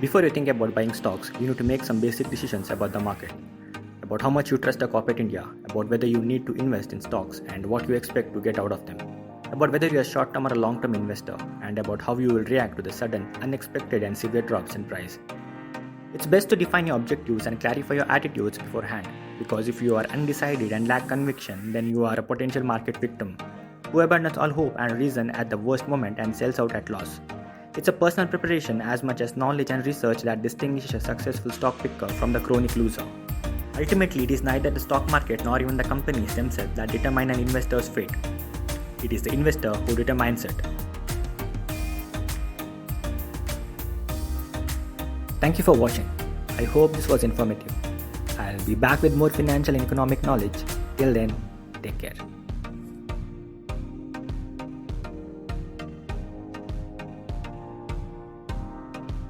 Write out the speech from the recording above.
Before you think about buying stocks, you need to make some basic decisions about the market. About how much you trust the corporate India, about whether you need to invest in stocks and what you expect to get out of them, about whether you're a short-term or a long-term investor, and about how you will react to the sudden, unexpected and severe drops in price. It's best to define your objectives and clarify your attitudes beforehand, because if you are undecided and lack conviction, then you are a potential market victim who abandons all hope and reason at the worst moment and sells out at loss. It's a personal preparation as much as knowledge and research that distinguishes a successful stock picker from the chronic loser. Ultimately, it is neither the stock market nor even the companies themselves that determine an investor's fate. It is the investor who determines it. Thank you for watching. I hope this was informative. I'll be back with more financial and economic knowledge. Till then, take care.